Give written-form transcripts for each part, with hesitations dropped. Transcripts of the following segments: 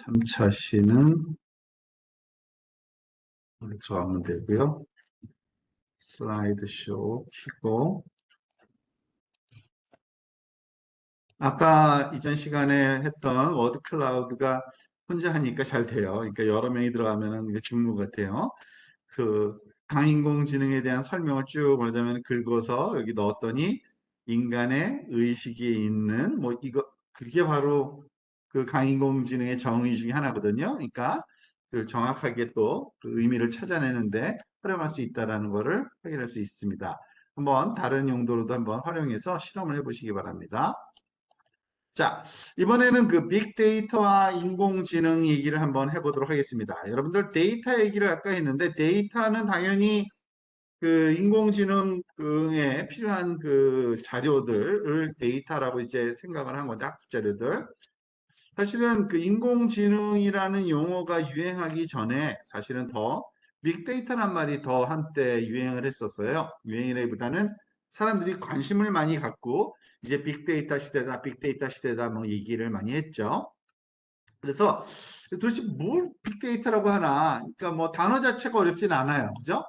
3차 C는 들어가면 되고요. 슬라이드 쇼 켜고 아까 이전 시간에 했던 워드 클라우드가 혼자 하니까 잘 돼요. 그러니까 여러 명이 들어가면은 이게 중무 같아요. 그 강인공지능에 대한 설명을 쭉 보자면 긁어서 여기 넣었더니 인간의 의식이 있는 뭐 이거 그게 바로 그 강인공지능의 정의 중에 하나거든요. 그러니까 그 정확하게 또 그 의미를 찾아내는데 활용할 수 있다라는 것을 확인할 수 있습니다. 한번 다른 용도로도 한번 활용해서 실험을 해보시기 바랍니다. 자, 이번에는 그 빅데이터와 인공지능 얘기를 한번 해보도록 하겠습니다. 여러분들 데이터 얘기를 아까 했는데 데이터는 당연히 그 인공지능에 필요한 그 자료들을 데이터라고 이제 생각을 한 건데 학습 자료들. 사실은 그 인공지능이라는 용어가 유행하기 전에 사실은 더 빅데이터란 말이 더 한때 유행을 했었어요. 유행이라기보다는 사람들이 관심을 많이 갖고 이제 빅데이터 시대다, 빅데이터 시대다 뭐 얘기를 많이 했죠. 그래서 도대체 뭘 빅데이터라고 하나? 그러니까 뭐 단어 자체가 어렵진 않아요. 그죠?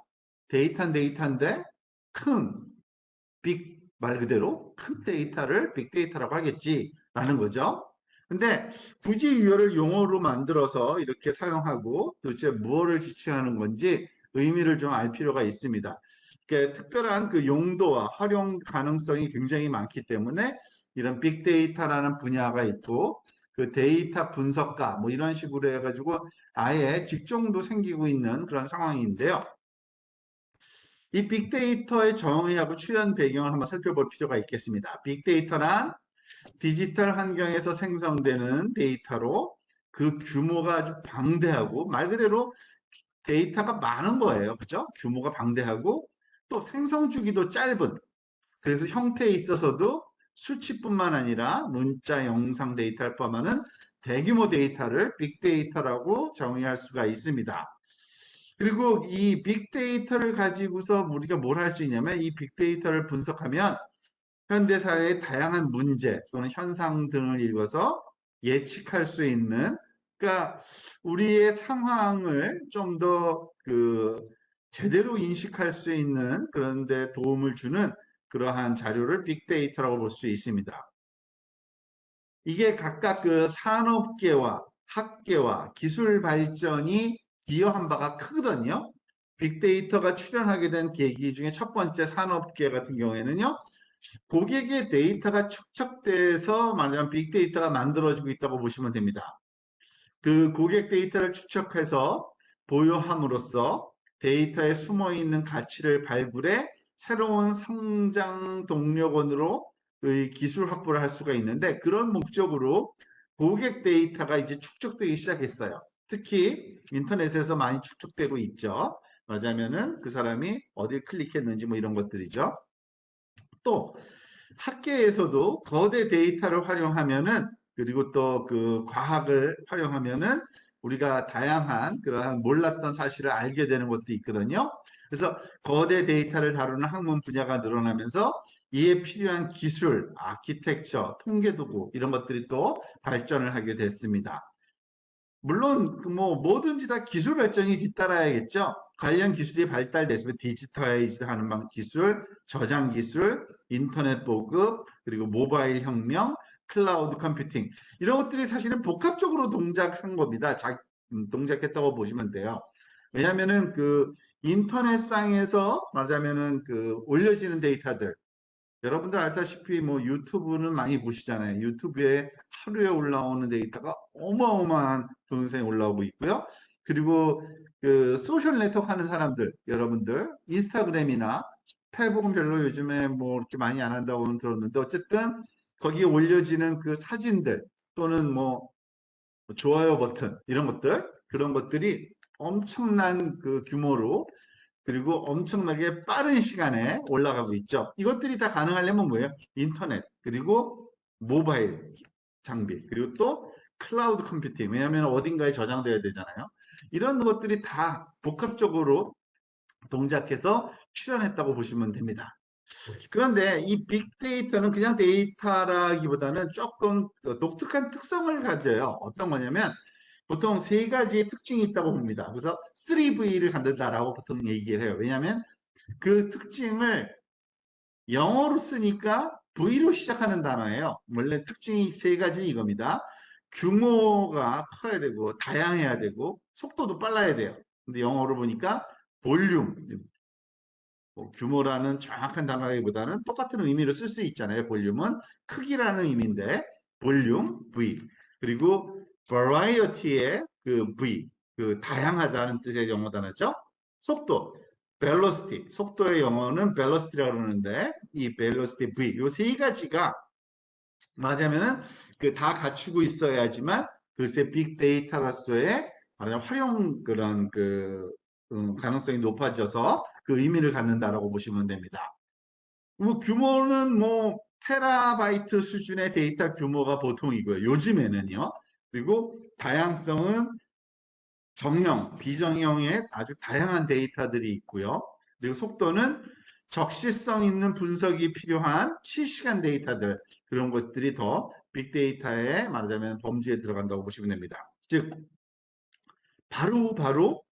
데이터는 데이터인데 큰 빅 말 그대로 큰 데이터를 빅데이터라고 하겠지라는 거죠. 근데 굳이 이거를 용어로 만들어서 이렇게 사용하고 도대체 무엇을 지칭하는 건지 의미를 좀 알 필요가 있습니다. 특별한 그 용도와 활용 가능성이 굉장히 많기 때문에 이런 빅데이터라는 분야가 있고 그 데이터 분석가 뭐 이런 식으로 해가지고 아예 직종도 생기고 있는 그런 상황인데요. 이 빅데이터의 정의하고 출현 배경을 한번 살펴볼 필요가 있겠습니다. 빅데이터란 디지털 환경에서 생성되는 데이터로 그 규모가 아주 방대하고 말 그대로 데이터가 많은 거예요. 그죠? 규모가 방대하고 또 생성 주기도 짧은 그래서 형태에 있어서도 수치뿐만 아니라 문자, 영상 데이터를 포함하는 대규모 데이터를 빅데이터라고 정의할 수가 있습니다. 그리고 이 빅데이터를 가지고서 우리가 뭘 할 수 있냐면 이 빅데이터를 분석하면 현대사회의 다양한 문제 또는 현상 등을 읽어서 예측할 수 있는 그러니까 우리의 상황을 좀 더 그 제대로 인식할 수 있는 그런 데 도움을 주는 그러한 자료를 빅데이터라고 볼 수 있습니다. 이게 각각 그 산업계와 학계와 기술 발전이 기여한 바가 크거든요. 빅데이터가 출현하게 된 계기 중에 첫 번째 산업계 같은 경우에는요. 고객의 데이터가 축적돼서 말하자면 빅데이터가 만들어지고 있다고 보시면 됩니다. 그 고객 데이터를 추적해서 보유함으로써 데이터에 숨어 있는 가치를 발굴해 새로운 성장 동력원으로 기술 확보를 할 수가 있는데 그런 목적으로 고객 데이터가 이제 축적되기 시작했어요. 특히 인터넷에서 많이 축적되고 있죠. 말하자면은 그 사람이 어딜 클릭했는지 뭐 이런 것들이죠. 또 학계에서도 거대 데이터를 활용하면은 그리고 또 그 과학을 활용하면은 우리가 다양한 그러한 몰랐던 사실을 알게 되는 것도 있거든요. 그래서 거대 데이터를 다루는 학문 분야가 늘어나면서 이에 필요한 기술, 아키텍처, 통계도구 이런 것들이 또 발전을 하게 됐습니다. 물론 뭐 뭐든지 다 기술 발전이 뒤따라야겠죠. 관련 기술이 발달됐으면 디지털라이즈 하는 기술, 저장 기술, 인터넷 보급, 그리고 모바일 혁명, 클라우드 컴퓨팅 이런 것들이 사실은 복합적으로 동작한 겁니다. 동작했다고 보시면 돼요. 왜냐하면은 그 인터넷상에서 말하자면은 그 올려지는 데이터들 여러분들 알다시피 뭐 유튜브는 많이 보시잖아요. 유튜브에 하루에 올라오는 데이터가 어마어마한 동영상이 올라오고 있고요. 그리고 그 소셜 네트워크 하는 사람들, 여러분들 인스타그램이나 페이북은 별로 요즘에 뭐 이렇게 많이 안 한다고 들었는데 어쨌든 거기에 올려지는 그 사진들 또는 뭐 좋아요 버튼 이런 것들 그런 것들이 엄청난 그 규모로 그리고 엄청나게 빠른 시간에 올라가고 있죠. 이것들이 다 가능하려면 뭐예요? 인터넷, 그리고 모바일 장비, 그리고 또 클라우드 컴퓨팅. 왜냐하면 어딘가에 저장돼야 되잖아요. 이런 것들이 다 복합적으로 동작해서 출현했다고 보시면 됩니다. 그런데 이 빅데이터는 그냥 데이터라기보다는 조금 독특한 특성을 가져요. 어떤 거냐면 보통 세 가지의 특징이 있다고 봅니다. 그래서 3V를 갖는다라고 보통 얘기를 해요. 왜냐하면 그 특징을 영어로 쓰니까 V로 시작하는 단어예요. 원래 특징이 세 가지 이겁니다. 규모가 커야 되고, 다양해야 되고, 속도도 빨라야 돼요. 근데 영어로 보니까 볼륨, 규모라는 정확한 단어라기보다는 똑같은 의미로 쓸 수 있잖아요. 볼륨은 크기라는 의미인데, 볼륨, V. 그리고 variety의 그 V, 그 다양하다는 뜻의 영어 단어죠. 속도, velocity, 속도의 영어는 velocity라고 그러는데, 이 velocity V, 요 세 가지가 말하자면은 그 다 갖추고 있어야지만 글쎄 빅데이터로서의 활용 그런 가능성이 높아져서 그 의미를 갖는다라고 보시면 됩니다. 뭐 규모는 뭐 테라바이트 수준의 데이터 규모가 보통이고요. 요즘에는요. 그리고 다양성은 정형, 비정형의 아주 다양한 데이터들이 있고요. 그리고 속도는 적시성 있는 분석이 필요한 실시간 데이터들, 그런 것들이 더 빅데이터에 말하자면 범주에 들어간다고 보시면 됩니다. 즉, 바로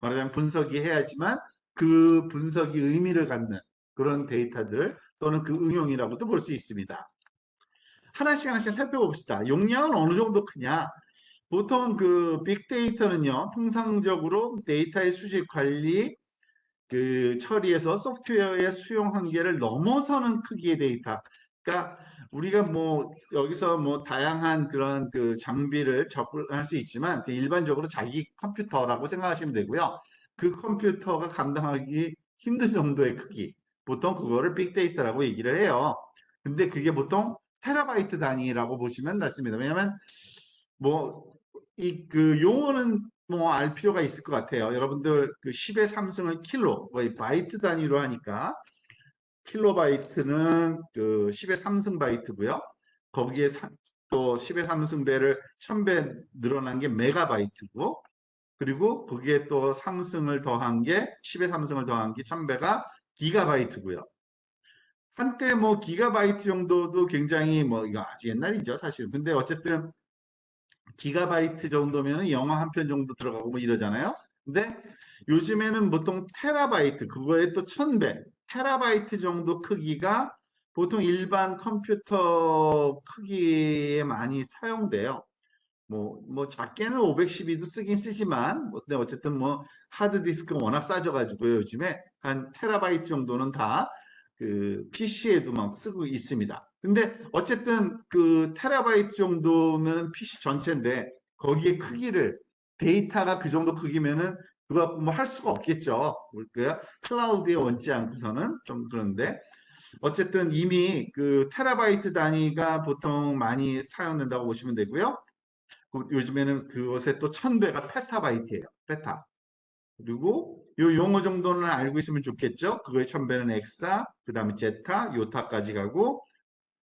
말하자면 분석이 해야지만 그 분석이 의미를 갖는 그런 데이터들 또는 그 응용이라고도 볼 수 있습니다. 하나씩 살펴봅시다. 용량은 어느 정도 크냐? 보통 그 빅데이터는요, 통상적으로 데이터의 수집 관리, 그 처리에서 소프트웨어의 수용 한계를 넘어서는 크기의 데이터. 그러니까 우리가 뭐 여기서 뭐 다양한 그런 그 장비를 접근할 수 있지만 일반적으로 자기 컴퓨터라고 생각하시면 되고요. 그 컴퓨터가 감당하기 힘든 정도의 크기. 보통 그거를 빅데이터라고 얘기를 해요. 근데 그게 보통 테라바이트 단위라고 보시면 맞습니다. 왜냐하면 뭐 이 그 용어는 뭐 알 필요가 있을 것 같아요. 여러분들 그 10의 3승을 킬로, 거의 바이트 단위로 하니까 킬로바이트는 그 10의 3승 바이트고요. 거기에 또 10의 3승배를 1000배 늘어난 게 메가바이트고, 그리고 거기에 또 3승을 더한 게 10의 3승을 더한 게 1000배가 기가바이트고요. 한때 뭐 기가바이트 정도도 굉장히 뭐 이거 아주 옛날이죠, 사실. 근데 어쨌든 기가바이트 정도면 영화 한 편 정도 들어가고 뭐 이러잖아요. 근데 요즘에는 보통 테라바이트, 그거에 또 1000배, 테라바이트 정도 크기가 보통 일반 컴퓨터 크기에 많이 사용돼요. 뭐 작게는 512도 쓰긴 쓰지만, 근데 어쨌든 뭐 하드디스크가 워낙 싸져가지고요. 요즘에 한 테라바이트 정도는 다 그 PC에도 막 쓰고 있습니다. 근데 어쨌든 그 테라바이트 정도면 PC 전체인데 거기에 크기를 데이터가 그 정도 크기면은 그거 갖고 뭐 할 수가 없겠죠. 뭘까요? 클라우드에 얹지 않고서는 좀 그런데 어쨌든 이미 그 테라바이트 단위가 보통 많이 사용된다고 보시면 되고요. 요즘에는 그것의 또 1000배가 페타바이트예요. 페타. 그리고 요 용어 정도는 알고 있으면 좋겠죠. 그거의 1000배는 엑사, 그 다음에 제타, 요타까지 가고,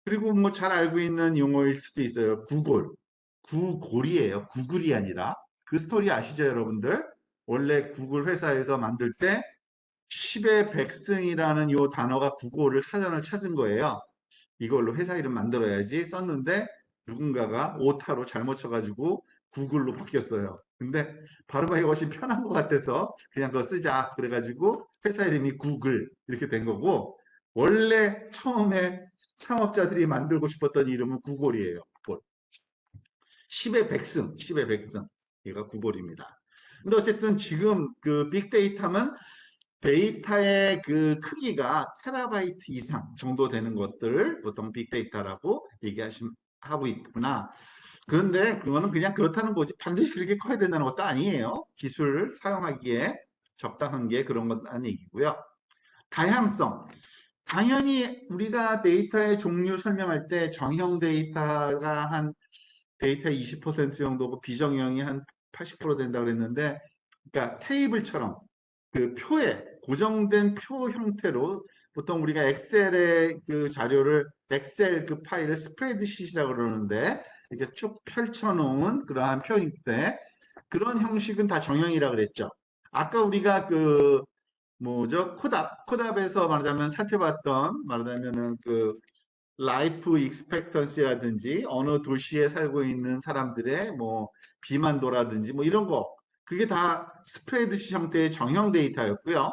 그리고 뭐 잘 알고 있는 용어일 수도 있어요. 구골. 구골이에요. 구글이 아니라. 그 스토리 아시죠, 여러분들? 원래 구글 회사에서 만들 때 10의 백승이라는 요 단어가 구골을 사전을 찾은 거예요. 이걸로 회사 이름 만들어야지 썼는데 누군가가 오타로 잘못 쳐가지고 구글로 바뀌었어요. 근데 발음하기 훨씬 편한 것 같아서 그냥 그거 쓰자. 그래가지고 회사 이름이 구글 이렇게 된 거고 원래 처음에 창업자들이 만들고 싶었던 이름은 구글이에요. 10의 백승, 10의 백승. 얘가 구글입니다. 근데 어쨌든 지금 그 빅데이터는 데이터의 그 크기가 테라바이트 이상 정도 되는 것들을 보통 빅데이터라고 하고 있구나. 그런데 그거는 그냥 그렇다는 거지. 반드시 그렇게 커야 된다는 것도 아니에요. 기술을 사용하기에 적당한 게 그런 것은 얘기고요. 다양성. 당연히 우리가 데이터의 종류 설명할 때 정형 데이터가 한 데이터 20% 정도고 비정형이 한 80% 된다고 그랬는데, 그러니까 테이블처럼 그 표에 고정된 표 형태로 보통 우리가 엑셀의 그 자료를 엑셀 그 파일을 스프레드시트라고 그러는데 이렇게 쭉 펼쳐놓은 그러한 표인데 그런 형식은 다 정형이라 그랬죠. 아까 우리가 그 뭐죠? 코답에서 말하자면 살펴봤던 말하자면은 그 라이프 익스펙턴시라든지 어느 도시에 살고 있는 사람들의 뭐 비만도라든지 뭐 이런 거 그게 다 스프레드시 형태의 정형 데이터였고요.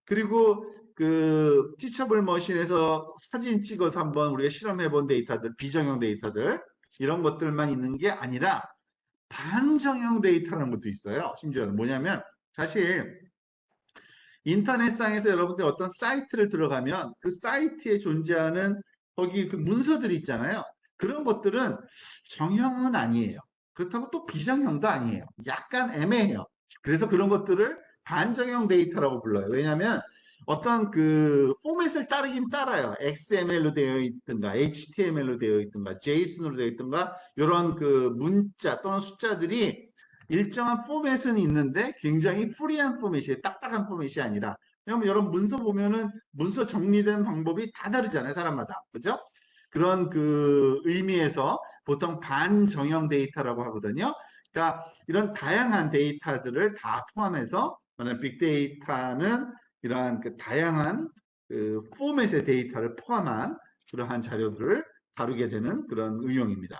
그리고 그 티처블 머신에서 사진 찍어서 한번 우리가 실험해 본 데이터들, 비정형 데이터들 이런 것들만 있는 게 아니라 반정형 데이터라는 것도 있어요. 심지어는 뭐냐면 사실 인터넷상에서 여러분들 어떤 사이트를 들어가면 그 사이트에 존재하는 거기 그 문서들이 있잖아요. 그런 것들은 정형은 아니에요. 그렇다고 또 비정형도 아니에요. 약간 애매해요. 그래서 그런 것들을 반정형 데이터라고 불러요. 왜냐하면 어떤 그 포맷을 따르긴 따라요. XML로 되어 있든가, HTML로 되어 있든가, JSON으로 되어 있든가, 이런 그 문자 또는 숫자들이 일정한 포맷은 있는데 굉장히 프리한 포맷이에요. 딱딱한 포맷이 아니라. 왜냐면 여러분 문서 보면은 문서 정리된 방법이 다 다르잖아요. 사람마다. 그죠? 그런 그 의미에서 보통 반정형 데이터라고 하거든요. 그러니까 이런 다양한 데이터들을 다 포함해서 빅데이터는 이러한 그 다양한 그 포맷의 데이터를 포함한 그러한 자료들을 다루게 되는 그런 응용입니다.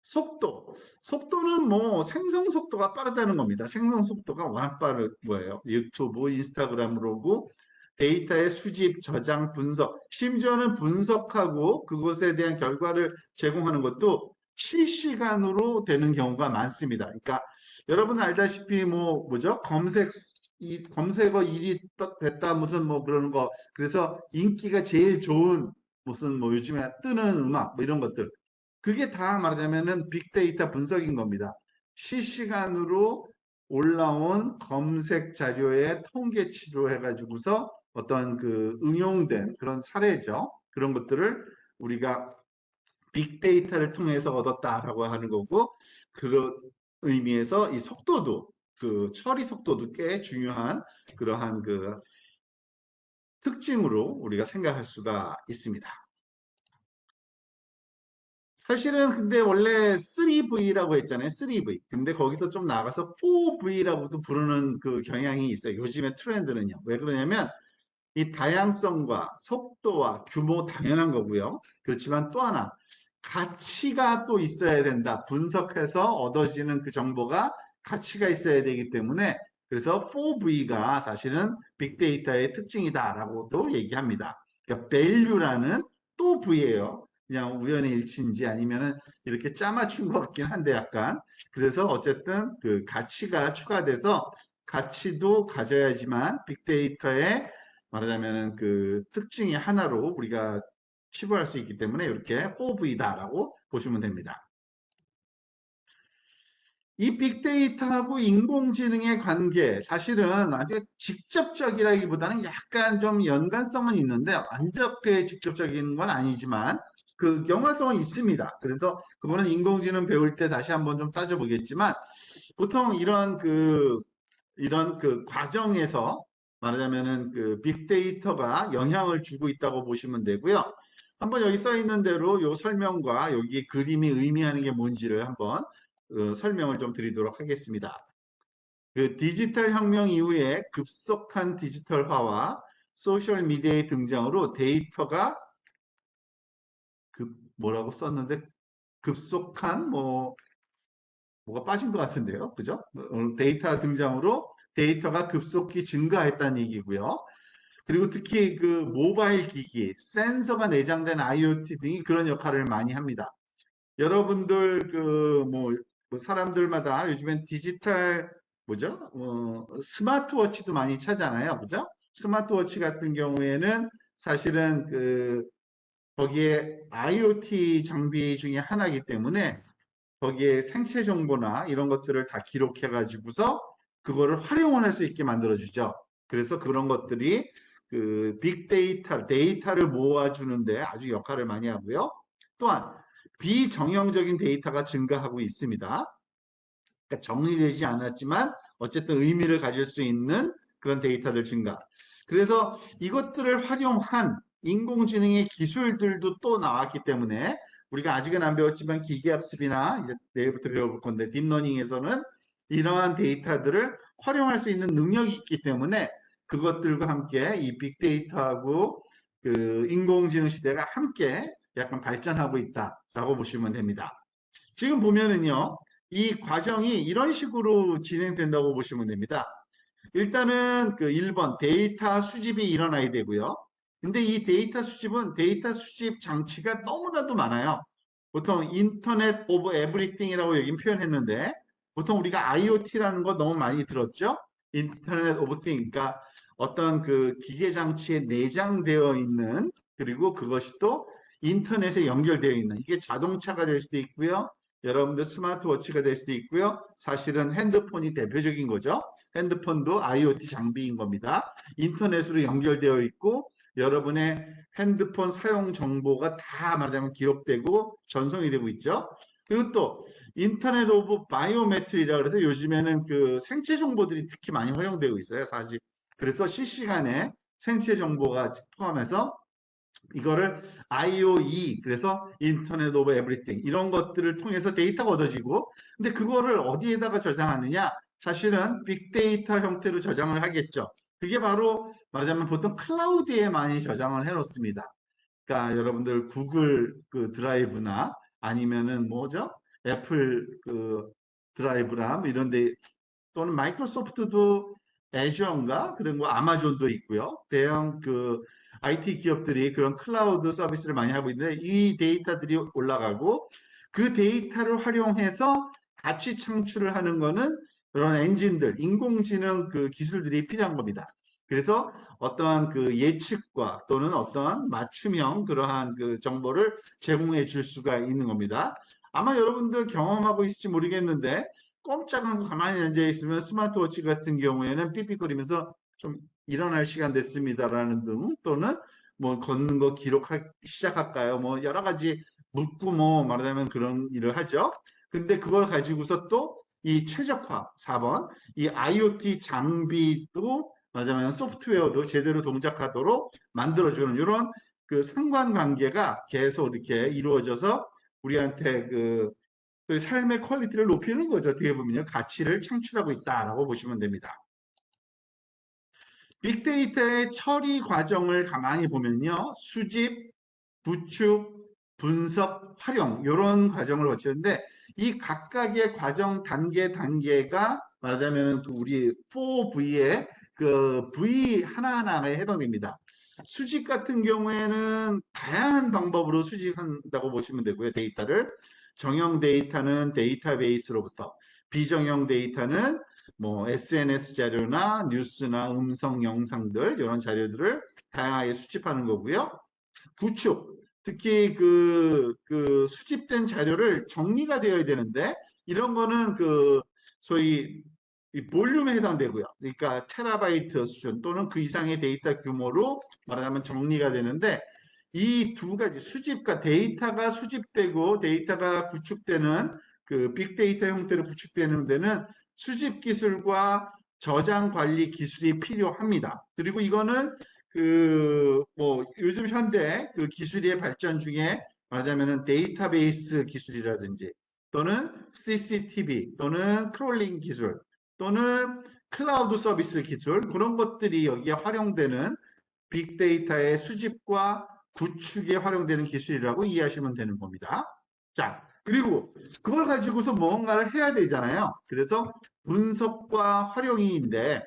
속도. 속도는 뭐 생성 속도가 빠르다는 겁니다. 생성 속도가 워낙 빠르 거예요. 유튜브, 인스타그램으로고 데이터의 수집, 저장, 분석, 심지어는 분석하고 그것에 대한 결과를 제공하는 것도 실시간으로 되는 경우가 많습니다. 그러니까 여러분 알다시피 뭐 뭐죠? 이 검색어 1위 됐다 무슨 뭐 그러는 거 그래서 인기가 제일 좋은 무슨 뭐 요즘에 뜨는 음악 뭐 이런 것들 그게 다 말하자면은 빅데이터 분석인 겁니다. 실시간으로 올라온 검색 자료의 통계치로 해가지고서 어떤 그 응용된 그런 사례죠. 그런 것들을 우리가 빅데이터를 통해서 얻었다라고 하는 거고, 그런 의미에서 이 속도도, 그 처리 속도도 꽤 중요한 그러한 그 특징으로 우리가 생각할 수가 있습니다. 사실은 근데 원래 3V라고 했잖아요. 3V. 근데 거기서 좀 나가서 4V라고도 부르는 그 경향이 있어요. 요즘의 트렌드는요. 왜 그러냐면 이 다양성과 속도와 규모 당연한 거고요. 그렇지만 또 하나 가치가 또 있어야 된다. 분석해서 얻어지는 그 정보가 가치가 있어야 되기 때문에 그래서 4V가 사실은 빅데이터의 특징이다라고도 얘기합니다. 그러니까 value라는 또 V예요. 그냥 우연의 일치인지 아니면은 이렇게 짜맞춘 것 같긴 한데 약간 그래서 어쨌든 그 가치가 추가돼서 가치도 가져야지만 빅데이터의 말하자면은 그 특징이 하나로 우리가 치부할 수 있기 때문에 이렇게 호브이다라고 보시면 됩니다. 이 빅데이터하고 인공지능의 관계, 사실은 아주 직접적이라기보다는 약간 좀 연관성은 있는데, 완전 그 직접적인 건 아니지만, 그 연관성은 있습니다. 그래서 그거는 인공지능 배울 때 다시 한번 좀 따져보겠지만, 보통 이런 그 과정에서 말하자면은 그 빅데이터가 영향을 주고 있다고 보시면 되고요. 한번 여기 써 있는 대로 요 설명과 여기 그림이 의미하는 게 뭔지를 한번 설명을 좀 드리도록 하겠습니다. 그 디지털 혁명 이후에 급속한 디지털화와 소셜 미디어의 등장으로 데이터가 뭐라고 썼는데 급속한 뭐가 빠진 것 같은데요. 그죠? 데이터 등장으로 데이터가 급속히 증가했다는 얘기고요. 그리고 특히 그 모바일 기기, 센서가 내장된 IoT 등이 그런 역할을 많이 합니다. 여러분들 뭐 사람들마다 요즘엔 디지털 뭐죠? 스마트워치도 많이 차잖아요. 그죠? 스마트워치 같은 경우에는 사실은 거기에 IoT 장비 중에 하나이기 때문에 거기에 생체 정보나 이런 것들을 다 기록해 가지고서 그거를 활용을 할 수 있게 만들어 주죠. 그래서 그런 것들이 그 빅데이터, 데이터를 모아주는데 아주 역할을 많이 하고요. 또한 비정형적인 데이터가 증가하고 있습니다. 그러니까 정리되지 않았지만 어쨌든 의미를 가질 수 있는 그런 데이터들 증가. 그래서 이것들을 활용한 인공지능의 기술들도 또 나왔기 때문에 우리가 아직은 안 배웠지만 기계학습이나 이제 내일부터 배워볼 건데 딥러닝에서는 이러한 데이터들을 활용할 수 있는 능력이 있기 때문에 그것들과 함께 이 빅데이터하고 그 인공지능 시대가 함께 약간 발전하고 있다라고 보시면 됩니다. 지금 보면은요, 이 과정이 이런 식으로 진행된다고 보시면 됩니다. 일단은 그 1번 데이터 수집이 일어나야 되고요. 근데 이 데이터 수집은 데이터 수집 장치가 너무나도 많아요. 보통 인터넷 오브 에브리띵이라고 여긴 표현했는데 보통 우리가 IoT라는 거 너무 많이 들었죠? 인터넷 오브 띵, 그러니까 어떤 그 기계 장치에 내장되어 있는 그리고 그것이 또 인터넷에 연결되어 있는 이게 자동차가 될 수도 있고요. 여러분들 스마트워치가 될 수도 있고요. 사실은 핸드폰이 대표적인 거죠. 핸드폰도 IoT 장비인 겁니다. 인터넷으로 연결되어 있고 여러분의 핸드폰 사용 정보가 다 말하자면 기록되고 전송이 되고 있죠. 그리고 또 인터넷 오브 바이오메트리라 그래서 요즘에는 그 생체 정보들이 특히 많이 활용되고 있어요. 사실 그래서 실시간에 생체 정보가 포함해서 이거를 IOE 그래서 인터넷 오브 에브리띵 이런 것들을 통해서 데이터가 얻어지고 근데 그거를 어디에다가 저장하느냐 사실은 빅데이터 형태로 저장을 하겠죠. 그게 바로 말하자면 보통 클라우드에 많이 저장을 해 놓습니다. 그러니까 여러분들 구글 그 드라이브나 아니면은 뭐죠? 애플 그 드라이브나 뭐 이런 데 또는 마이크로소프트도 애주어인가 그런 거 아마존도 있고요. 대형 그 IT 기업들이 그런 클라우드 서비스를 많이 하고 있는데 이 데이터들이 올라가고 그 데이터를 활용해서 가치 창출을 하는 거는 그런 엔진들, 인공지능 그 기술들이 필요한 겁니다. 그래서 어떠한 그 예측과 또는 어떠한 맞춤형 그러한 그 정보를 제공해 줄 수가 있는 겁니다. 아마 여러분들 경험하고 있을지 모르겠는데 꼼짝하고 가만히 앉아 있으면 스마트워치 같은 경우에는 삐삐거리면서 좀 일어날 시간 됐습니다라는 등 또는 뭐 걷는 거 기록하기 시작할까요? 뭐 여러 가지 묻고 뭐 말하자면 그런 일을 하죠. 근데 그걸 가지고서 또 이 최적화 4번 이 IoT 장비도 말하자면 소프트웨어도 제대로 동작하도록 만들어주는 이런 그 상관관계가 계속 이렇게 이루어져서 우리한테 그 삶의 퀄리티를 높이는 거죠. 어떻게 보면요. 가치를 창출하고 있다라고 보시면 됩니다. 빅데이터의 처리 과정을 가만히 보면요. 수집, 구축, 분석, 활용 이런 과정을 거치는데 이 각각의 과정 단계가 말하자면 우리 4V의 그 V 하나하나에 해당됩니다. 수집 같은 경우에는 다양한 방법으로 수집한다고 보시면 되고요. 데이터를 정형 데이터는 데이터베이스로부터 비정형 데이터는 뭐 SNS 자료나 뉴스나 음성 영상들 이런 자료들을 다양하게 수집하는 거고요. 구축, 특히 그 수집된 자료를 정리가 되어야 되는데 이런 거는 그 소위 이 볼륨에 해당되고요. 그러니까 테라바이트 수준 또는 그 이상의 데이터 규모로 말하자면 정리가 되는데 이 두 가지 수집과 데이터가 수집되고 데이터가 구축되는 그 빅데이터 형태로 구축되는 데는 수집 기술과 저장 관리 기술이 필요합니다. 그리고 이거는 그 뭐 요즘 현대 그 기술의 발전 중에 말하자면은 데이터베이스 기술이라든지 또는 CCTV 또는 크롤링 기술 또는 클라우드 서비스 기술 그런 것들이 여기에 활용되는 빅데이터의 수집과 구축에 활용되는 기술이라고 이해하시면 되는 겁니다. 자, 그리고 그걸 가지고서 뭔가를 해야 되잖아요. 그래서 분석과 활용인데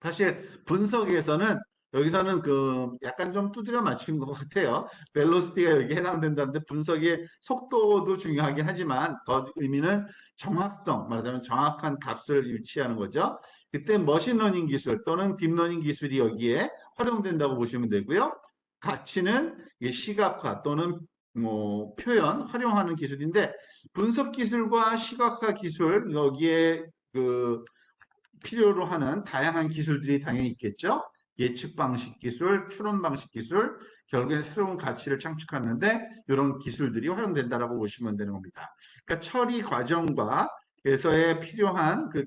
사실 분석에서는 여기서는 그 약간 좀 두드려 맞춘 것 같아요. 벨로시티가 여기에 해당된다는데 분석의 속도도 중요하긴 하지만 더 의미는 정확성, 말하자면 정확한 값을 유치하는 거죠. 그때 머신러닝 기술 또는 딥러닝 기술이 여기에 활용된다고 보시면 되고요. 가치는 시각화 또는 뭐 표현, 활용하는 기술인데 분석 기술과 시각화 기술 여기에 그 필요로 하는 다양한 기술들이 당연히 있겠죠. 예측 방식 기술, 추론 방식 기술, 결국엔 새로운 가치를 창출하는데 이런 기술들이 활용된다라고 보시면 되는 겁니다. 그러니까 처리 과정과 에서의 필요한 그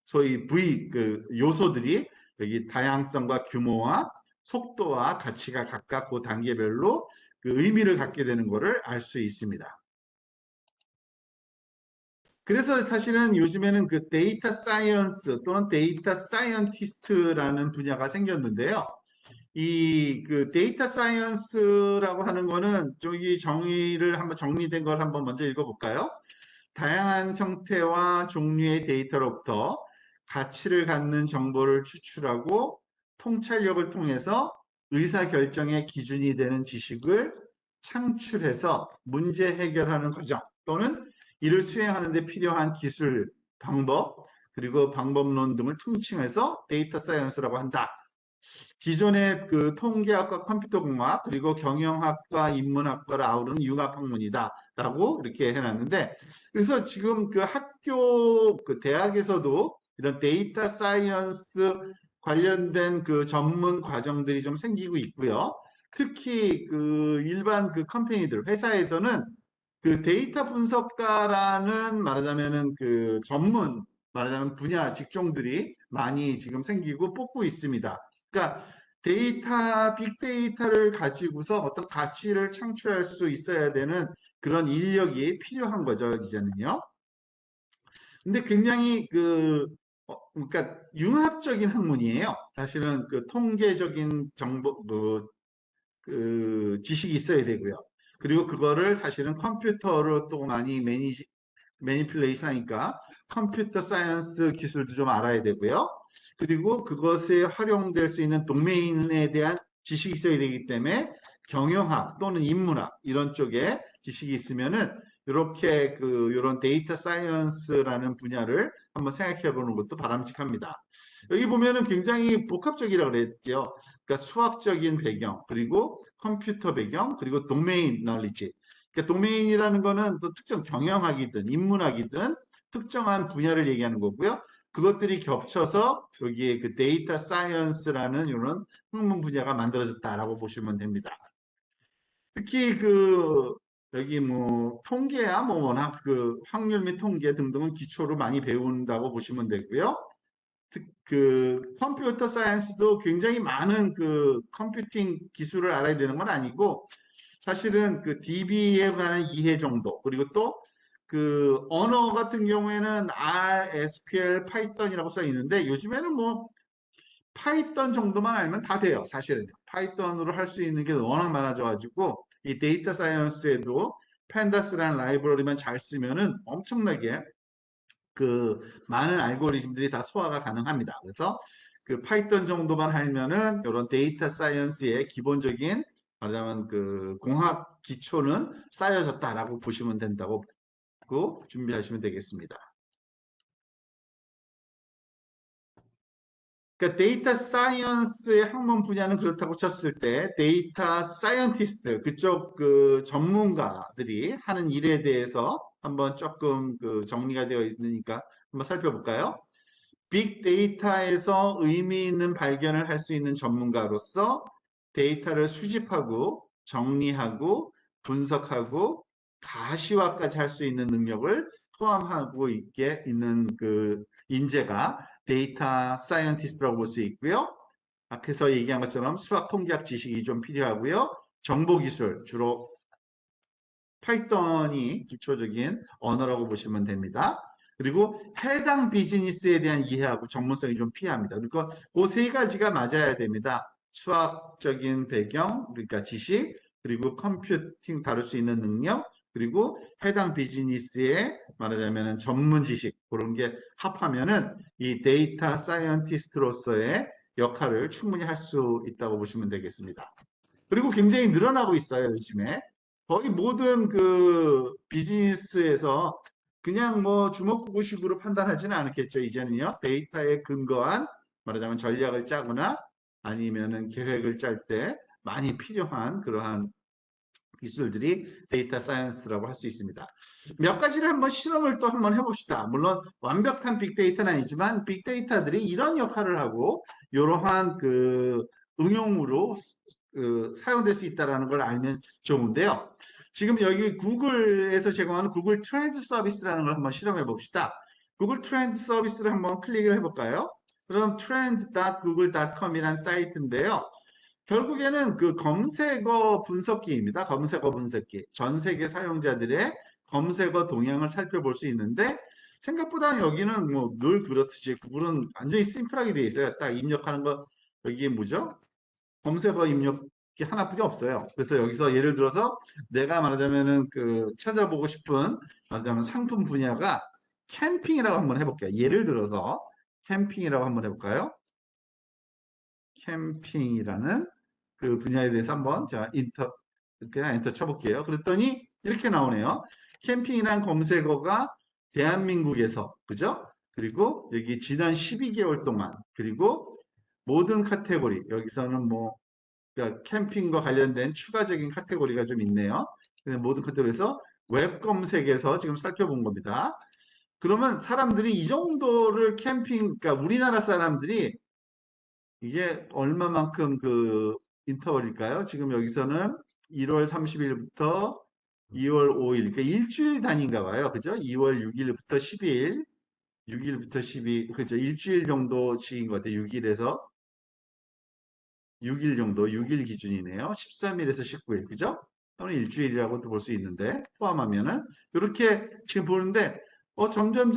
소위 V 그 요소들이 여기 다양성과 규모와 속도와 가치가 각각 그 단계별로 그 의미를 갖게 되는 것을 알 수 있습니다. 그래서 사실은 요즘에는 그 데이터 사이언스 또는 데이터 사이언티스트라는 분야가 생겼는데요. 이 그 데이터 사이언스라고 하는 거는 저기 정의를 한번 정리된 걸 한번 먼저 읽어볼까요? 다양한 형태와 종류의 데이터로부터 가치를 갖는 정보를 추출하고 통찰력을 통해서 의사결정의 기준이 되는 지식을 창출해서 문제 해결하는 과정 또는 이를 수행하는 데 필요한 기술, 방법, 그리고 방법론 등을 통칭해서 데이터 사이언스라고 한다. 기존의 그 통계학과 컴퓨터공학 그리고 경영학과 인문학과를 아우르는 융합학문이다라고 이렇게 해놨는데 그래서 지금 그 학교 그 대학에서도 이런 데이터 사이언스 관련된 그 전문 과정들이 좀 생기고 있고요. 특히 그 일반 그 컴퍼니들 회사에서는 그 데이터 분석가라는 말하자면은 그 전문 말하자면 분야 직종들이 많이 지금 생기고 뽑고 있습니다. 그러니까 빅데이터를 가지고서 어떤 가치를 창출할 수 있어야 되는 그런 인력이 필요한 거죠, 이제는요. 근데 굉장히 그러니까 융합적인 학문이에요. 사실은 그 통계적인 정보, 그 지식이 있어야 되고요. 그리고 그거를 사실은 컴퓨터로 또 많이 매니플레이션 하니까 컴퓨터 사이언스 기술도 좀 알아야 되고요. 그리고 그것에 활용될 수 있는 도메인에 대한 지식이 있어야 되기 때문에 경영학 또는 인문학 이런 쪽에 지식이 있으면은 이렇게 이런 데이터 사이언스라는 분야를 한번 생각해 보는 것도 바람직합니다. 여기 보면은 굉장히 복합적이라고 그랬죠. 그러니까 수학적인 배경, 그리고 컴퓨터 배경, 그리고 도메인 널리지. 그러니까 도메인이라는 거는 또 특정 경영학이든 인문학이든 특정한 분야를 얘기하는 거고요. 그것들이 겹쳐서 여기에 그 데이터 사이언스라는 이런 학문 분야가 만들어졌다라고 보시면 됩니다. 특히 여기 뭐 통계야 뭐 워낙 그 확률 및 통계 등등은 기초로 많이 배운다고 보시면 되고요. 그 컴퓨터 사이언스도 굉장히 많은 그 컴퓨팅 기술을 알아야 되는 건 아니고 사실은 그 DB에 관한 이해 정도 그리고 또 그 언어 같은 경우에는 R, SQL, 파이썬이라고 써 있는데 요즘에는 뭐 파이썬 정도만 알면 다 돼요. 사실은 파이썬으로 할 수 있는 게 워낙 많아져가지고 이 데이터 사이언스에도 팬다스라는 라이브러리만 잘 쓰면은 엄청나게 그 많은 알고리즘들이 다 소화가 가능합니다. 그래서 그 파이썬 정도만 알면은 이런 데이터 사이언스의 기본적인 말하자면 그 공학 기초는 쌓여졌다라고 보시면 된다고 준비하시면 되겠습니다. 그러니까 데이터 사이언스의 학문 분야는 그렇다고 쳤을 때 데이터 사이언티스트 그쪽 그 전문가들이 하는 일에 대해서 한번 조금 그 정리가 되어 있으니까 한번 살펴볼까요? 빅데이터에서 의미 있는 발견을 할 수 있는 전문가로서 데이터를 수집하고 정리하고 분석하고 가시화까지 할 수 있는 능력을 포함하고 있게 있는 그 인재가 데이터 사이언티스트라고 볼 수 있고요. 앞에서 얘기한 것처럼 수학 통계학 지식이 좀 필요하고요. 정보기술, 주로 파이썬이 기초적인 언어라고 보시면 됩니다. 그리고 해당 비즈니스에 대한 이해하고 전문성이 좀 필요합니다. 그러니까 그 세 가지가 맞아야 됩니다. 수학적인 배경, 그러니까 지식, 그리고 컴퓨팅 다룰 수 있는 능력, 그리고 해당 비즈니스의 말하자면 전문 지식, 그런 게 합하면은 이 데이터 사이언티스트로서의 역할을 충분히 할 수 있다고 보시면 되겠습니다. 그리고 굉장히 늘어나고 있어요, 요즘에. 거의 모든 그 비즈니스에서 그냥 뭐 주먹구구식으로 판단하지는 않겠죠, 이제는요. 데이터에 근거한 말하자면 전략을 짜거나 아니면은 계획을 짤 때 많이 필요한 그러한 기술들이 데이터 사이언스라고 할 수 있습니다. 몇 가지를 한번 실험을 또 한번 해봅시다. 물론 완벽한 빅데이터는 아니지만 빅데이터들이 이런 역할을 하고 이러한 그 응용으로 사용될 수 있다는 걸 알면 좋은데요. 지금 여기 구글에서 제공하는 구글 트렌드 서비스라는 걸 한번 실험해 봅시다. 구글 트렌드 서비스를 한번 클릭을 해볼까요? 그럼 trends.google.com이라는 사이트인데요. 결국에는 그 검색어 분석기입니다. 검색어 분석기. 전 세계 사용자들의 검색어 동향을 살펴볼 수 있는데 생각보다 여기는 뭐 늘 그렇듯이 구글은 완전히 심플하게 되어 있어요. 딱 입력하는 거 여기에 뭐죠? 검색어 입력 게 하나뿐이 없어요. 그래서 여기서 예를 들어서 내가 말하자면은 찾아보고 싶은 말하자면 상품 분야가 캠핑이라고 한번 해볼게요. 예를 들어서 캠핑이라고 한번 해볼까요? 캠핑이라는 그 분야에 대해서 한번 제가 그냥 엔터 쳐볼게요. 그랬더니 이렇게 나오네요. 캠핑이란 검색어가 대한민국에서, 그죠? 그리고 여기 지난 12개월 동안, 그리고 모든 카테고리, 여기서는 뭐, 그러니까 캠핑과 관련된 추가적인 카테고리가 좀 있네요. 모든 카테고리에서 웹 검색에서 지금 살펴본 겁니다. 그러면 사람들이 이 정도를 그러니까 우리나라 사람들이 이게 얼마만큼 인터벌일까요? 지금 여기서는 1월 30일부터 2월 5일, 그러니까 일주일 단위인가 봐요. 그죠? 2월 6일부터 10일, 6일부터 12, 그죠? 일주일 정도씩인 것 같아요. 6일에서 6일 정도, 6일 기준이네요. 13일에서 19일, 그죠? 또는 일주일이라고도 볼 수 있는데, 포함하면은, 이렇게 지금 보는데, 점점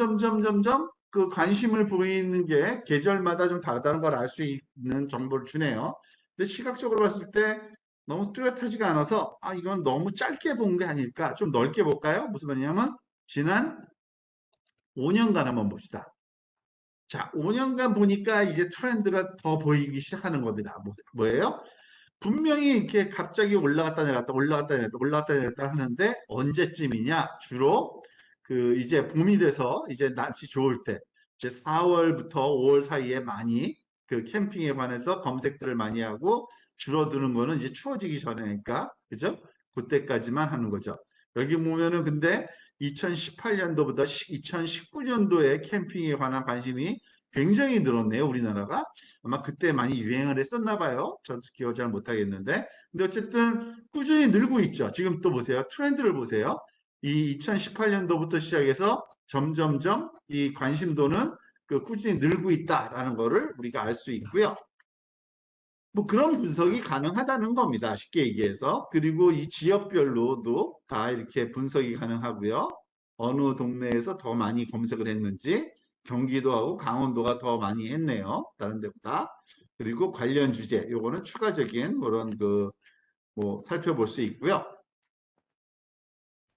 그 관심을 보이는 게 계절마다 좀 다르다는 걸 알 수 있는 정보를 주네요. 근데 시각적으로 봤을 때 너무 뚜렷하지가 않아서, 이건 너무 짧게 본 게 아닐까? 좀 넓게 볼까요? 무슨 말이냐면, 지난 5년간 한번 봅시다. 자, 5년간 보니까 이제 트렌드가 더 보이기 시작하는 겁니다. 뭐예요? 분명히 이렇게 갑자기 올라갔다 내렸다 올라갔다 내렸다 올라갔다 내렸다 하는데 언제쯤이냐? 주로 이제 봄이 돼서 이제 날씨 좋을 때 이제 4월부터 5월 사이에 많이 캠핑에 관해서 검색들을 많이 하고 줄어드는 거는 이제 추워지기 전에니까 그죠? 그때까지만 하는 거죠. 여기 보면은 근데 2018년도보다 2019년도에 캠핑에 관한 관심이 굉장히 늘었네요, 우리나라가. 아마 그때 많이 유행을 했었나 봐요. 저도 기억 잘 못하겠는데. 근데 어쨌든 꾸준히 늘고 있죠. 지금 또 보세요. 트렌드를 보세요. 이 2018년도부터 시작해서 점점점 이 관심도는 꾸준히 늘고 있다라는 거를 우리가 알 수 있고요. 뭐 그런 분석이 가능하다는 겁니다. 쉽게 얘기해서. 그리고 이 지역별로도 다 이렇게 분석이 가능하고요. 어느 동네에서 더 많이 검색을 했는지 경기도하고 강원도가 더 많이 했네요. 다른 데보다. 그리고 관련 주제, 요거는 추가적인 그런 뭐 살펴볼 수 있고요.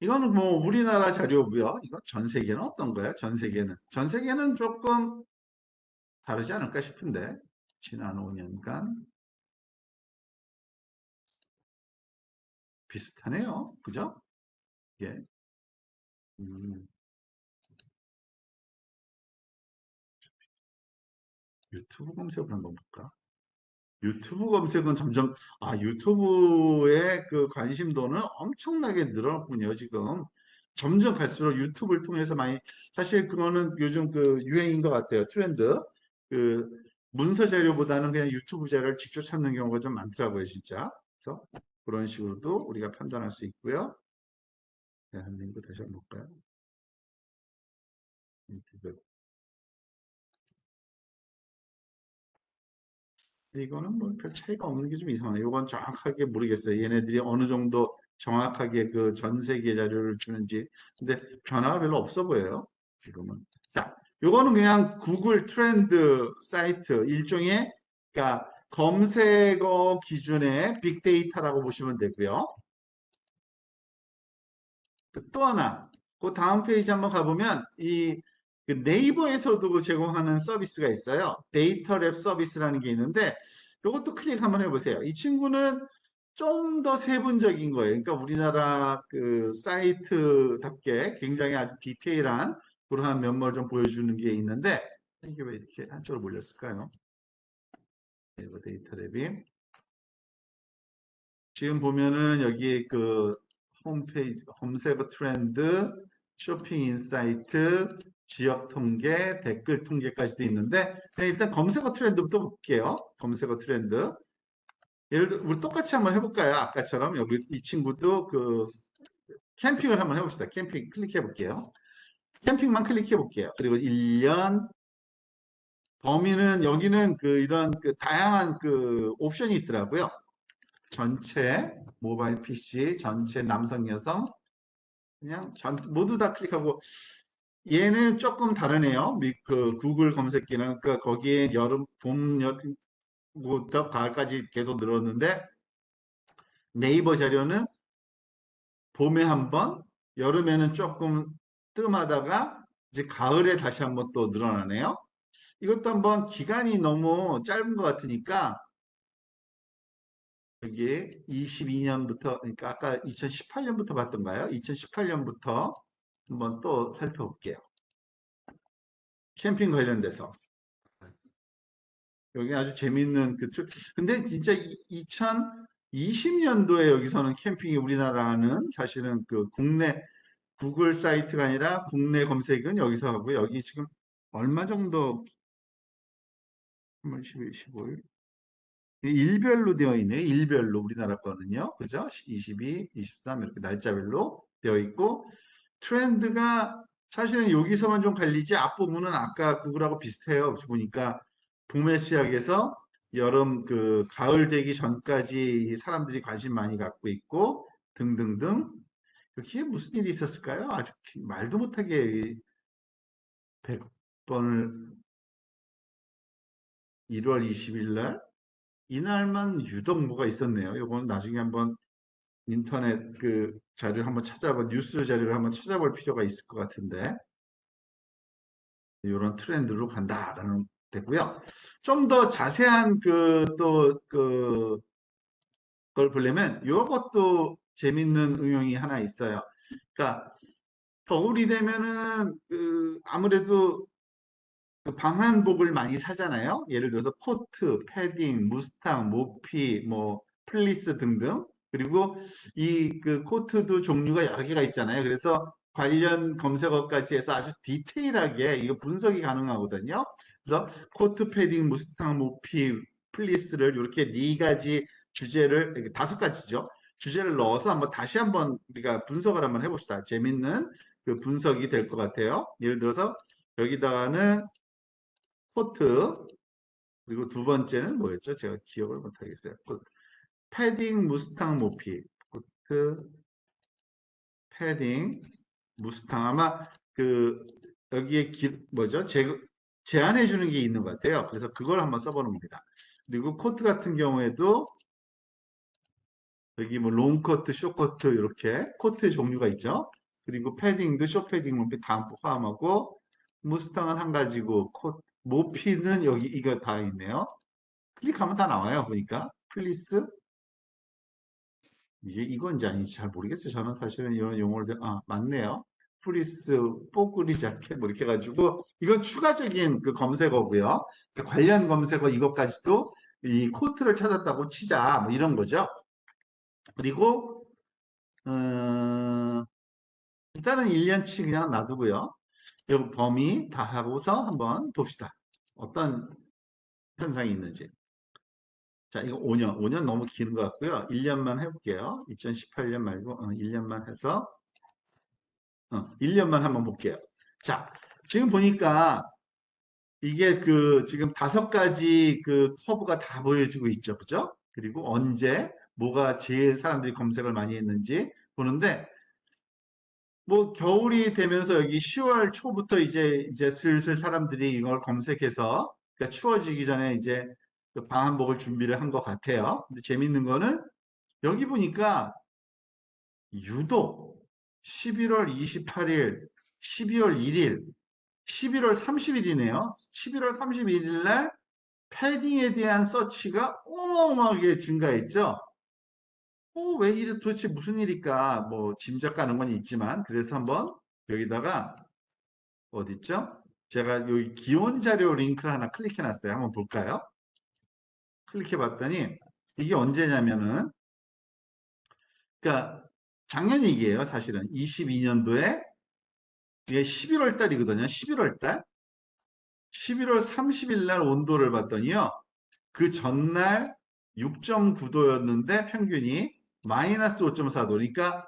이거는 뭐 우리나라 자료고요. 이거 전 세계는 어떤가요? 전 세계는. 전 세계는 조금 다르지 않을까 싶은데. 지난 5년간 비슷하네요. 그죠? 예. 음, 유튜브 검색을 한번 볼까? 유튜브 검색은 유튜브의 관심도는 엄청나게 늘었군요, 지금. 점점 갈수록 유튜브를 통해서 사실 그거는 요즘 유행인 것 같아요, 트렌드. 그, 문서 자료보다는 그냥 유튜브 자료를 직접 찾는 경우가 좀 많더라고요, 진짜. 그래서 그런 식으로도 우리가 판단할 수 있고요. 대한민국 다시 한번 볼까요? 유튜브. 근데 이거는 뭐 별 차이가 없는 게 좀 이상해요. 이건 정확하게 모르겠어요. 얘네들이 어느 정도 정확하게 전 세계 자료를 주는지. 근데 변화가 별로 없어 보여요. 지금은. 자, 요거는 그냥 구글 트렌드 사이트 일종의 그러니까 검색어 기준의 빅데이터라고 보시면 되고요. 또 하나, 그 다음 페이지 한번 가보면 네이버에서도 제공하는 서비스가 있어요. 데이터랩 서비스라는 게 있는데 이것도 클릭 한번 해보세요. 이 친구는 좀 더 세분적인 거예요. 그러니까 우리나라 사이트답게 굉장히 아주 디테일한 그러한 면모를 좀 보여주는 게 있는데 이게 왜 이렇게 한쪽으로 몰렸을까요? 네이버 데이터랩이 지금 보면은 여기 홈페이지, 검색어 트렌드, 쇼핑 인사이트, 지역 통계, 댓글 통계까지도 있는데 일단 검색어 트렌드부터 볼게요. 검색어 트렌드. 예를 들어 우리 똑같이 한번 해볼까요? 아까처럼 여기 이 친구도 캠핑을 한번 해봅시다. 캠핑 클릭해 볼게요. 캠핑만 클릭해 볼게요. 그리고 1년 범위는 여기는 이런 다양한 옵션이 있더라고요. 전체 모바일 PC, 전체 남성, 여성, 그냥 모두 다 클릭하고 얘는 조금 다르네요. 구글 검색기는 거기에 여름, 봄, 여름부터 가을까지 계속 늘었는데 네이버 자료는 봄에 한 번, 여름에는 조금 뜸하다가 이제 가을에 다시 한번 또 늘어나네요. 이것도 한번 기간이 너무 짧은 것 같으니까 여기 22년부터, 그러니까 아까 2018년부터 봤던가요? 2018년부터 한번 또 살펴볼게요. 캠핑 관련돼서. 여기 아주 재밌는 근데 진짜 2020년도에 여기서는 캠핑이 우리나라는 사실은 그 국내 구글 사이트가 아니라 국내 검색은 여기서 하고 여기 지금 얼마 정도 3월 10일, 15일 일별로 되어 있네요. 일별로 우리나라 거는요. 그죠? 22, 23 이렇게 날짜별로 되어 있고 트렌드가 사실은 여기서만 좀 갈리지 앞부분은 아까 구글하고 비슷해요. 보니까 봄에 시작해서 여름 그 가을 되기 전까지 사람들이 관심 많이 갖고 있고 등등등 여기에 무슨 일이 있었을까요? 아주 말도 못하게 100번을 1월 20일 날 이날만 유독 뭐가 있었네요. 요건 나중에 한번 인터넷 그 자료를 한번 뉴스 자료를 한번 찾아볼 필요가 있을 것 같은데 이런 트렌드로 간다라는 되고요. 좀 더 자세한 걸 보려면 이것도 재밌는 응용이 하나 있어요. 그러니까 겨울이 되면은 아무래도 그 방한복을 많이 사잖아요. 예를 들어서 코트, 패딩, 무스탕, 모피, 뭐 플리스 등등. 그리고 이 그 코트도 종류가 여러 개가 있잖아요. 그래서 관련 검색어까지 해서 아주 디테일하게 이거 분석이 가능하거든요. 그래서 코트, 패딩, 무스탕, 모피, 플리스를 이렇게 네 가지 주제를 이렇게 다섯 가지죠. 주제를 넣어서 다시 한번 우리가 분석을 한번 해봅시다. 재밌는 그 분석이 될 것 같아요. 예를 들어서 여기다가는 코트 그리고 두 번째는 뭐였죠? 제가 기억을 못하겠어요. 패딩 무스탕 모피 코트 패딩 무스탕 아마 그 여기에 뭐죠? 제안해 주는 게 있는 것 같아요. 그래서 그걸 한번 써보는 겁니다. 그리고 코트 같은 경우에도 여기 뭐 롱코트, 숏코트 이렇게 코트의 종류가 있죠. 그리고 패딩도 숏패딩, 모피 다 포함하고 무스탕은 한 가지고 모피는 여기 이거 다 있네요. 클릭하면 다 나와요. 보니까 플리스 이게 이건지 아닌지 잘 모르겠어요. 저는 사실은 이런 용어를 맞네요. 플리스 뽀글이 자켓 뭐 이렇게 해가지고 이건 추가적인 그 검색어고요. 그 관련 검색어 이것까지도 이 코트를 찾았다고 치자 뭐 이런 거죠. 그리고 일단은 1년치 그냥 놔두고요. 이 범위 다 하고서 한번 봅시다. 어떤 현상이 있는지. 자, 이거 5년. 5년 너무 긴 것 같고요. 1년만 해볼게요. 2018년 말고 1년만 해서 1년만 한번 볼게요. 자, 지금 보니까 이게 지금 다섯 가지 그 커브가 다 보여주고 있죠. 그죠? 그리고 언제 뭐가 제일 사람들이 검색을 많이 했는지 보는데 뭐 겨울이 되면서 여기 10월 초부터 이제 슬슬 사람들이 이걸 검색해서 그러니까 추워지기 전에 이제 그 방한복을 준비를 한 것 같아요. 근데 재밌는 거는 여기 보니까 유독 11월 28일, 12월 1일, 11월 30일이네요. 11월 31일 날 패딩에 대한 서치가 어마어마하게 증가했죠. 왜 이래 도대체 무슨 일일까? 뭐 짐작 가는 건 있지만 그래서 한번 여기다가 어디 있죠? 제가 여기 기온 자료 링크를 하나 클릭해 놨어요. 한번 볼까요? 클릭해 봤더니 이게 언제냐면은 그러니까 작년 얘기예요. 사실은 22년도에 이게 11월 달이거든요. 11월 달. 11월 30일 날 온도를 봤더니요. 그 전날 6.9도였는데 평균이 마이너스 5.4도. 그러니까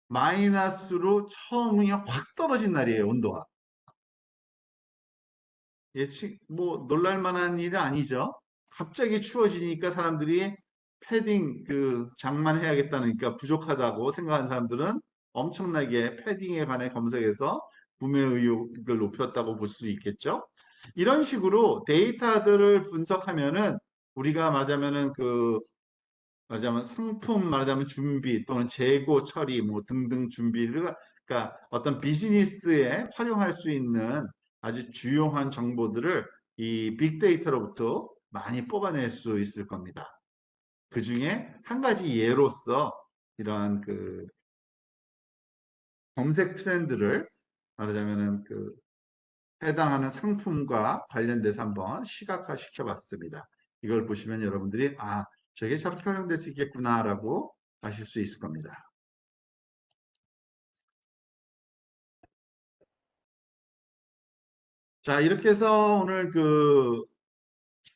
마이너스로 처음이 확 떨어진 날이에요. 온도가. 뭐 놀랄 만한 일은 아니죠. 갑자기 추워지니까 사람들이 패딩 장만해야겠다니까 부족하다고 생각하는 사람들은 엄청나게 패딩에 관해 검색해서 구매 의욕을 높였다고 볼 수 있겠죠. 이런 식으로 데이터들을 분석하면은 우리가 말하자면은 말하자면 상품, 말하자면 준비 또는 재고 처리 뭐 등등 준비를, 그러니까 어떤 비즈니스에 활용할 수 있는 아주 주요한 정보들을 이 빅데이터로부터 많이 뽑아낼 수 있을 겁니다. 그 중에 한 가지 예로서 이러한 그 검색 트렌드를 말하자면은 그 해당하는 상품과 관련돼서 한번 시각화 시켜봤습니다. 이걸 보시면 여러분들이 아, 저게 저렇게 활용될 수 있겠구나라고 아실 수 있을 겁니다. 자, 이렇게 해서 오늘 그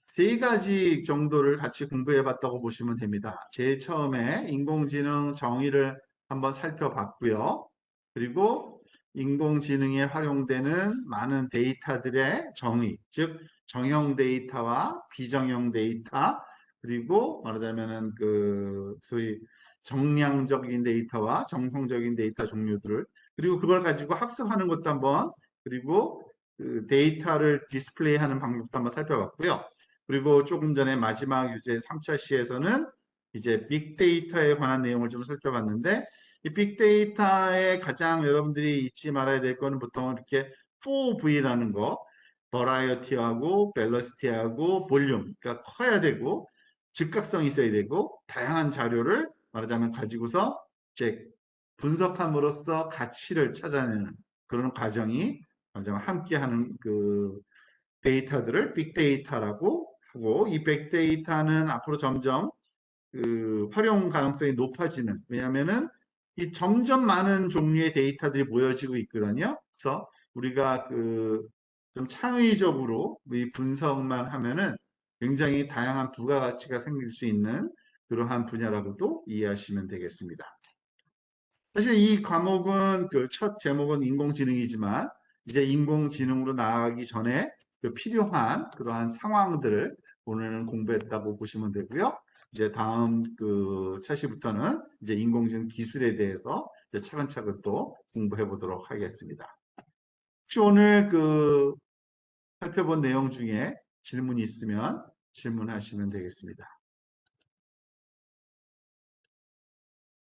세 가지 정도를 같이 공부해 봤다고 보시면 됩니다. 제일 처음에 인공지능 정의를 한번 살펴봤고요. 그리고 인공지능에 활용되는 많은 데이터들의 정의, 즉 정형 데이터와 비정형 데이터, 그리고 말하자면은 그 소위 정량적인 데이터와 정성적인 데이터 종류들을, 그리고 그걸 가지고 학습하는 것도 한번, 그리고 그 데이터를 디스플레이하는 방법도 한번 살펴봤고요. 그리고 조금 전에 마지막 유제 3차 시에서는 이제 빅데이터에 관한 내용을 좀 살펴봤는데, 이 빅데이터에 가장 여러분들이 잊지 말아야 될 거는 보통 이렇게 4V라는 거, 버라이어티하고 벨러시티하고 볼륨, 그러니까 커야 되고 즉각성이 있어야 되고 다양한 자료를 말하자면 가지고서 이제 분석함으로써 가치를 찾아내는 그런 과정이 말하자면 함께하는 그 데이터들을 빅데이터라고 하고, 이 빅데이터는 앞으로 점점 그 활용 가능성이 높아지는, 왜냐하면은 이 점점 많은 종류의 데이터들이 모여지고 있거든요. 그래서 우리가 그 좀 창의적으로 이 분석만 하면은 굉장히 다양한 부가가치가 생길 수 있는 그러한 분야라고도 이해하시면 되겠습니다. 사실 이 과목은 그 첫 제목은 인공지능이지만 이제 인공지능으로 나아가기 전에 그 필요한 그러한 상황들을 오늘은 공부했다고 보시면 되고요. 이제 다음 그 차시부터는 이제 인공지능 기술에 대해서 이제 차근차근 또 공부해 보도록 하겠습니다. 혹시 오늘 그 살펴본 내용 중에 질문이 있으면 질문하시면 되겠습니다.